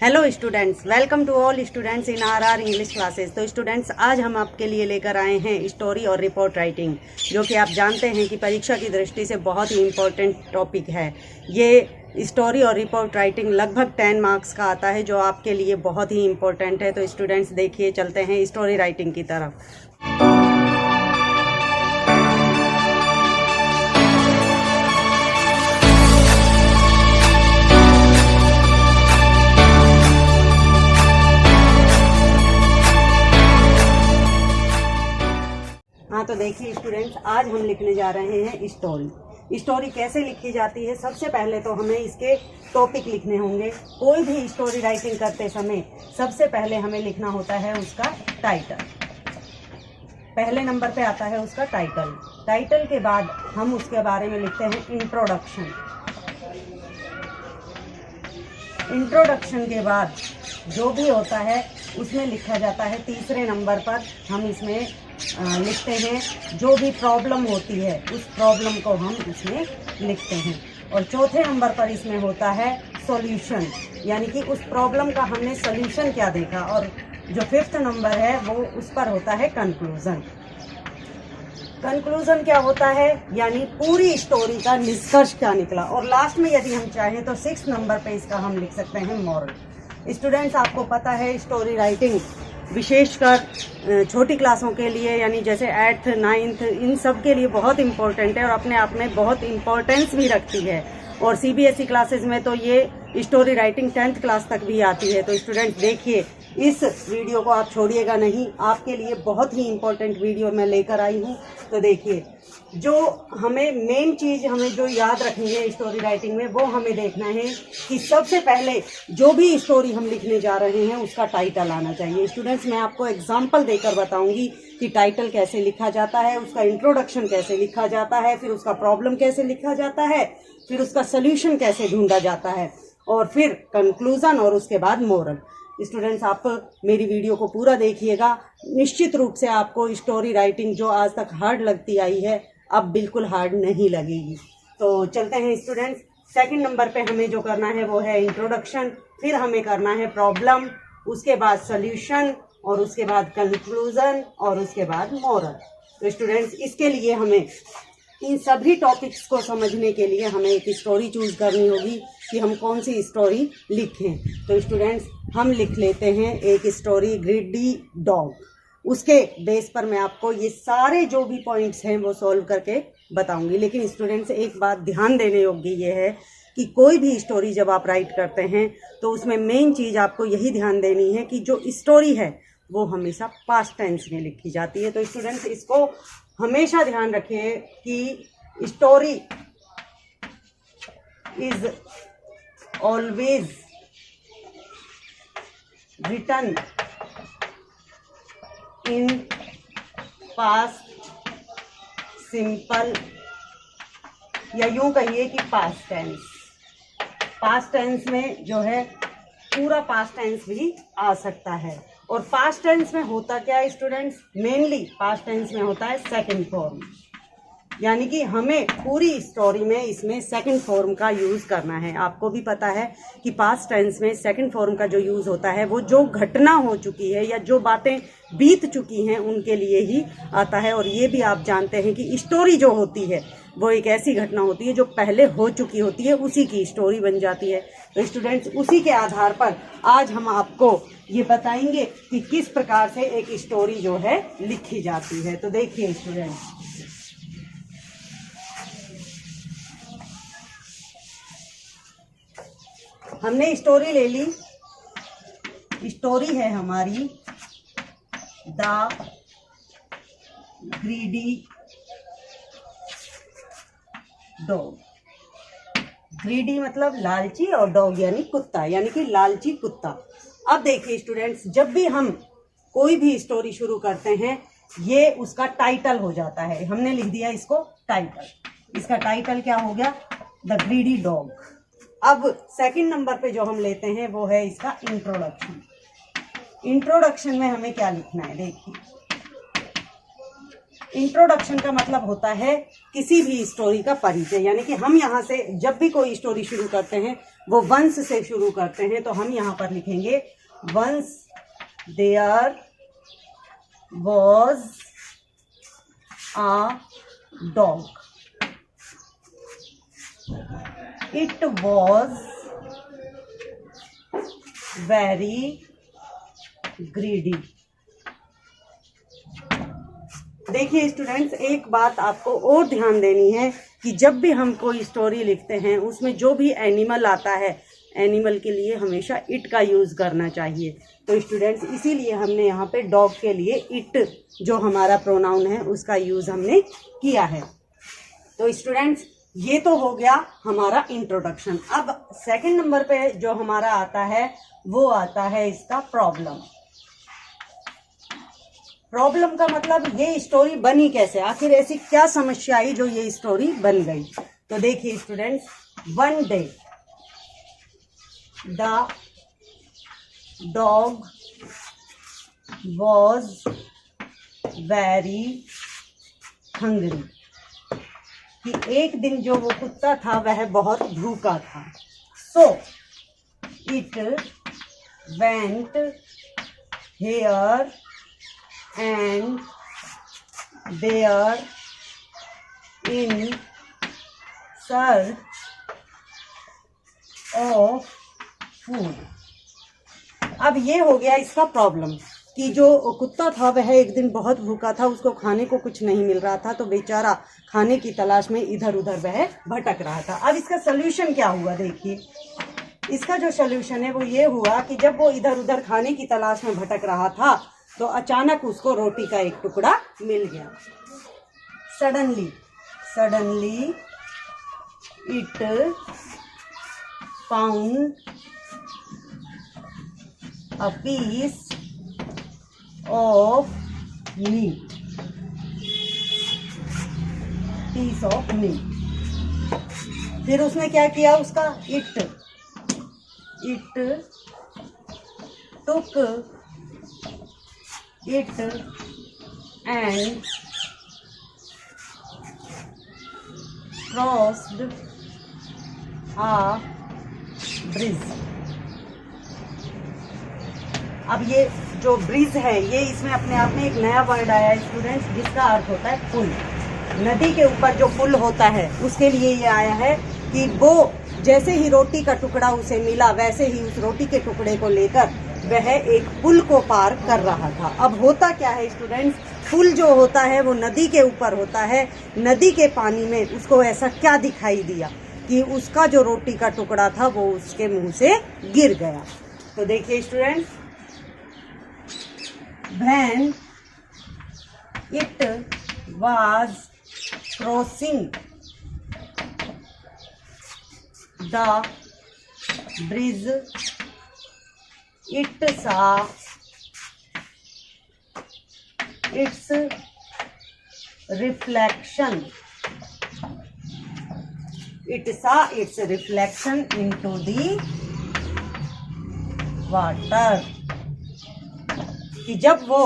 Hello students, welcome to all students in our English classes. तो students, आज हम आपके लिए लेकर आए हैं स्टोरी और रिपोर्ट राइटिंग, जो कि आप जानते हैं कि परीक्षा की दृष्टि से बहुत ही इम्पोर्टेंट टॉपिक है। ये स्टोरी और रिपोर्ट राइटिंग लगभग 10 मार्क्स का आता है, जो आपके लिए बहुत ही इम्पोर्टेंट है। तो स्टूडेंट्स देखिए, चलते हैं स्टोरी राइटिंग की तरफ। हाँ, तो देखिए स्टूडेंट्स, आज हम लिखने जा रहे हैं स्टोरी। स्टोरी कैसे लिखी जाती है, सबसे पहले तो हमें इसके टॉपिक लिखने होंगे। कोई भी स्टोरी राइटिंग करते समय सबसे पहले हमें लिखना होता है उसका टाइटल। पहले नंबर पे आता है उसका टाइटल। टाइटल के बाद हम उसके बारे में लिखते हैं इंट्रोडक्शन। इंट्रोडक्शन के बाद जो भी होता है उसमें लिखा जाता है। तीसरे नंबर पर हम इसमें लिखते हैं जो भी प्रॉब्लम होती है, उस प्रॉब्लम को हम इसमें लिखते हैं। और चौथे नंबर पर इसमें होता है सॉल्यूशन, यानी कि उस प्रॉब्लम का हमने सॉल्यूशन क्या देखा। और जो 5th नंबर है वो उस पर होता है कंक्लूजन। कंक्लूजन क्या होता है, यानी पूरी स्टोरी का निष्कर्ष क्या निकला। और लास्ट में यदि हम चाहें तो 6th नंबर पे इसका हम लिख सकते हैं मॉरल। स्टूडेंट्स, आपको पता है स्टोरी राइटिंग विशेषकर छोटी क्लासों के लिए, यानी जैसे 8th 9th, इन सब के लिए बहुत इम्पोर्टेंट है और अपने आप में बहुत इम्पोर्टेंस भी रखती है। और CBSE क्लासेस में तो ये स्टोरी राइटिंग 10th क्लास तक भी आती है। तो स्टूडेंट्स देखिए, इस वीडियो को आप छोड़िएगा नहीं, आपके लिए बहुत ही इम्पोर्टेंट वीडियो मैं लेकर आई हूँ। तो देखिए, जो हमें मेन चीज़ हमें जो याद रखनी है स्टोरी राइटिंग में, वो हमें देखना है कि सबसे पहले जो भी स्टोरी हम लिखने जा रहे हैं उसका टाइटल आना चाहिए। स्टूडेंट्स, मैं आपको एग्जांपल देकर बताऊंगी कि टाइटल कैसे लिखा जाता है, उसका इंट्रोडक्शन कैसे लिखा जाता है, फिर उसका प्रॉब्लम कैसे लिखा जाता है, फिर उसका सोल्यूशन कैसे ढूंढा जाता है, और फिर कंक्लूजन, और उसके बाद मोरल। स्टूडेंट्स, आप मेरी वीडियो को पूरा देखिएगा। निश्चित रूप से आपको स्टोरी राइटिंग जो आज तक हार्ड लगती आई है, अब बिल्कुल हार्ड नहीं लगेगी। तो चलते हैं स्टूडेंट्स। 2nd नंबर पे हमें जो करना है वो है इंट्रोडक्शन, फिर हमें करना है प्रॉब्लम, उसके बाद सोल्यूशन, और उसके बाद कंक्लूजन, और उसके बाद मोरल। तो स्टूडेंट्स, इसके लिए हमें इन सभी टॉपिक्स को समझने के लिए हमें एक स्टोरी चूज करनी होगी कि हम कौन सी स्टोरी लिखें। तो स्टूडेंट्स, हम लिख लेते हैं एक स्टोरी, ग्रीडी डॉग। उसके बेस पर मैं आपको ये सारे जो भी पॉइंट्स हैं वो सॉल्व करके बताऊंगी। लेकिन स्टूडेंट्स, एक बात ध्यान देने योग्य ये है कि कोई भी स्टोरी जब आप राइट करते हैं तो उसमें मेन चीज़ आपको यही ध्यान देनी है कि जो स्टोरी है वो हमेशा पास्ट टेंस में लिखी जाती है। तो स्टूडेंट्स, इसको हमेशा ध्यान रखिए कि story is always written in past simple, या यूं कहिए कि पास्ट टेंस। पास्ट टेंस में जो है पूरा पास्ट टेंस भी आ सकता है। और पास्ट टेंस में होता क्या है स्टूडेंट्स, मेनली पास्ट टेंस में होता है सेकंड फॉर्म, यानी कि हमें पूरी स्टोरी में इसमें सेकंड फॉर्म का यूज़ करना है। आपको भी पता है कि पास्ट टेंस में सेकंड फॉर्म का जो यूज़ होता है वो जो घटना हो चुकी है या जो बातें बीत चुकी हैं उनके लिए ही आता है। और ये भी आप जानते हैं कि स्टोरी जो होती है वो एक ऐसी घटना होती है जो पहले हो चुकी होती है, उसी की स्टोरी बन जाती है। तो स्टूडेंट्स, उसी के आधार पर आज हम आपको ये बताएंगे कि किस प्रकार से एक स्टोरी जो है लिखी जाती है। तो देखिए स्टूडेंट्स, हमने स्टोरी ले ली। स्टोरी है हमारी द ग्रीडी डॉग। ग्रीडी मतलब लालची, और डॉग यानी कुत्ता, यानी कि लालची कुत्ता। अब देखिए स्टूडेंट्स, जब भी हम कोई भी स्टोरी शुरू करते हैं ये उसका टाइटल हो जाता है। हमने लिख दिया इसको टाइटल। इसका टाइटल क्या हो गया, द ग्रीडी डॉग। अब 2nd नंबर पे जो हम लेते हैं वो है इसका इंट्रोडक्शन। इंट्रोडक्शन में हमें क्या लिखना है, देखिए इंट्रोडक्शन का मतलब होता है किसी भी स्टोरी का परिचय, यानी कि हम यहाँ से जब भी कोई स्टोरी शुरू करते हैं वो वंस से शुरू करते हैं, तो हम यहाँ पर लिखेंगे once there was a dog. It was very greedy. देखिए स्टूडेंट्स, एक बात आपको और ध्यान देनी है कि जब भी हम कोई स्टोरी लिखते हैं उसमें जो भी एनिमल आता है, एनिमल के लिए हमेशा इट का यूज़ करना चाहिए। तो स्टूडेंट्स इसीलिए हमने यहाँ पे डॉग के लिए इट जो हमारा प्रोनाउन है उसका यूज़ हमने किया है। तो स्टूडेंट्स ये तो हो गया हमारा इंट्रोडक्शन। अब सेकंड नंबर पे जो हमारा आता है वो आता है इसका प्रॉब्लम। प्रॉब्लम का मतलब ये स्टोरी बनी कैसे, आखिर ऐसी क्या समस्या आई जो ये स्टोरी बन गई। तो देखिए students, one day the dog was very hungry, कि एक दिन जो वो कुत्ता था वह बहुत भूखा था। So it went here and there in search of food. अब ये हो गया इसका प्रॉब्लम कि जो कुत्ता था वह एक दिन बहुत भूखा था, उसको खाने को कुछ नहीं मिल रहा था, तो बेचारा खाने की तलाश में इधर उधर वह भटक रहा था। अब इसका सल्यूशन क्या हुआ, देखिए इसका जो सल्यूशन है वो ये हुआ कि जब वो इधर उधर खाने की तलाश में भटक रहा था तो अचानक उसको रोटी का एक टुकड़ा मिल गया। Suddenly it found a piece of meat. फिर उसने क्या किया, उसका it took it and crossed a bridge. अब ये जो ब्रिज है ये इसमें अपने आप में एक नया वर्ड आया है स्टूडेंट्स, जिसका अर्थ होता है पुल। नदी के ऊपर जो पुल होता है उसके लिए ये आया है कि वो जैसे ही रोटी का टुकड़ा उसे मिला वैसे ही उस रोटी के टुकड़े को लेकर वह एक पुल को पार कर रहा था। अब होता क्या है स्टूडेंट्स, पुल जो होता है वो नदी के ऊपर होता है। नदी के पानी में उसको ऐसा क्या दिखाई दिया कि उसका जो रोटी का टुकड़ा था वो उसके मुंह से गिर गया। तो देखिए students, when it was crossing the bridge, it saw its reflection. It saw its reflection into the water. कि जब वो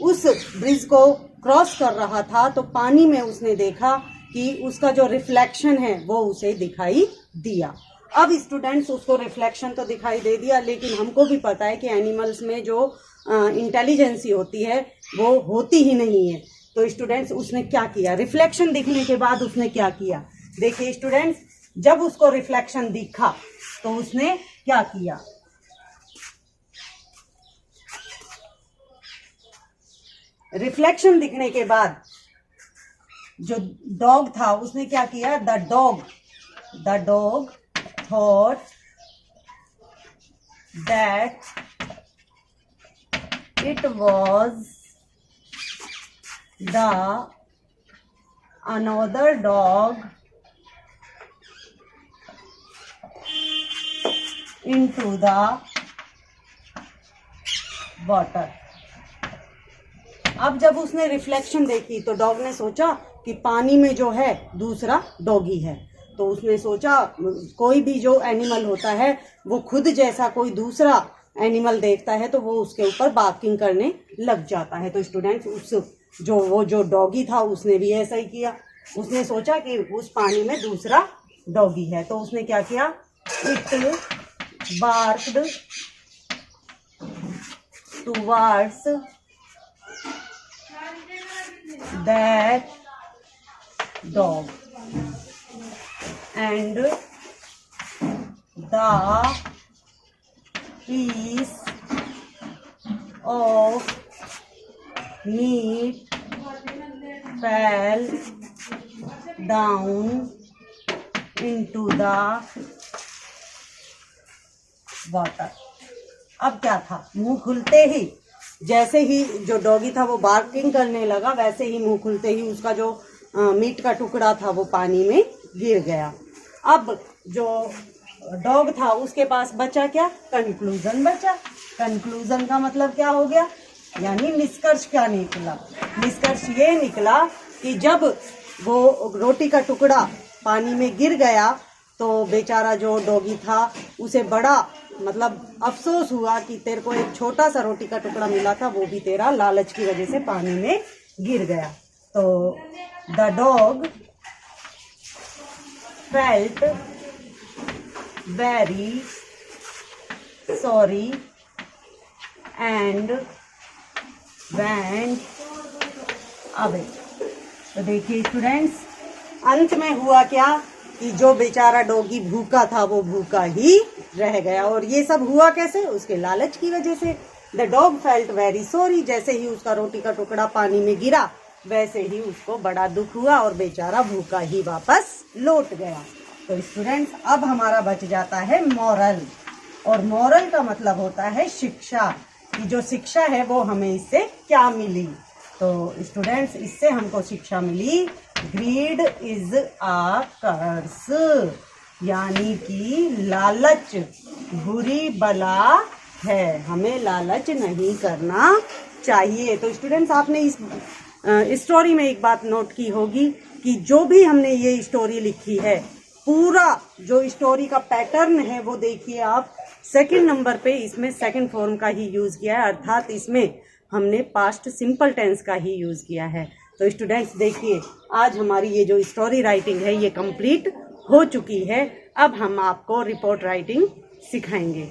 उस ब्रिज को क्रॉस कर रहा था तो पानी में उसने देखा कि उसका जो रिफ्लेक्शन है वो उसे दिखाई दिया। अब स्टूडेंट्स उसको रिफ्लेक्शन तो दिखाई दे दिया, लेकिन हमको भी पता है कि एनिमल्स में जो इंटेलिजेंसी होती है वो होती ही नहीं है। तो स्टूडेंट्स उसने क्या किया, रिफ्लेक्शन दिखने के बाद उसने क्या किया, देखिए स्टूडेंट्स, जब उसको रिफ्लेक्शन दिखा तो उसने क्या किया, रिफ्लेक्शन दिखने के बाद जो डॉग था उसने क्या किया, the dog thought that it was the another dog into the water. अब जब उसने रिफ्लेक्शन देखी तो डॉग ने सोचा कि पानी में जो है दूसरा डॉगी है। तो उसने सोचा कोई भी जो एनिमल होता है वो खुद जैसा कोई दूसरा एनिमल देखता है तो वो उसके ऊपर बार्किंग करने लग जाता है। तो स्टूडेंट्स वो जो डॉगी था उसने भी ऐसा ही किया। उसने सोचा कि उस पानी में दूसरा डॉगी है तो उसने क्या किया, It barked towards that dog, and the piece of meat fell down into the water. अब क्या था, मुंह खुलते ही, जैसे ही जो डॉगी था वो बार्किंग करने लगा, वैसे ही मुंह खुलते ही उसका जो मीट का टुकड़ा था वो पानी में गिर गया. अब जो डॉग था उसके पास बचा क्या, कंक्लूजन बचा. कंक्लूजन का मतलब क्या हो गया, यानी निष्कर्ष क्या निकला. निष्कर्ष ये निकला कि जब वो रोटी का टुकड़ा पानी में गिर गया तो बेचारा जो डॉगी था उसे बड़ा मतलब अफसोस हुआ कि तेरे को एक छोटा सा रोटी का टुकड़ा मिला था, वो भी तेरा लालच की वजह से पानी में गिर गया. तो the dog felt very sorry and went away. तो देखिए स्टूडेंट्स, अंत में हुआ क्या कि जो बेचारा डॉगी भूखा था वो भूखा ही रह गया. और ये सब हुआ कैसे, उसके लालच की वजह से. The dog felt very sorry, जैसे ही उसका रोटी का टुकड़ा पानी में गिरा वैसे ही उसको बड़ा दुख हुआ और बेचारा भूखा ही वापस लौट गया. तो स्टूडेंट्स, अब हमारा बच जाता है मॉरल. और मॉरल का मतलब होता है शिक्षा, कि जो शिक्षा है वो हमें इससे क्या मिली. तो स्टूडेंट्स, इससे हमको शिक्षा मिली, ग्रीड इज अ कर्स, यानी कि लालच बुरी बला है, हमें लालच नहीं करना चाहिए. तो स्टूडेंट्स, आपने इस स्टोरी में एक बात नोट की होगी कि जो भी हमने ये स्टोरी लिखी है, पूरा जो स्टोरी का पैटर्न है वो देखिए आप. सेकंड नंबर पे इसमें सेकंड फॉर्म का ही यूज़ किया है, अर्थात इसमें हमने पास्ट सिंपल टेंस का ही यूज़ किया है. तो स्टूडेंट्स देखिए, आज हमारी ये जो स्टोरी राइटिंग है ये कंप्लीट हो चुकी है. अब हम आपको रिपोर्ट राइटिंग सिखाएंगे.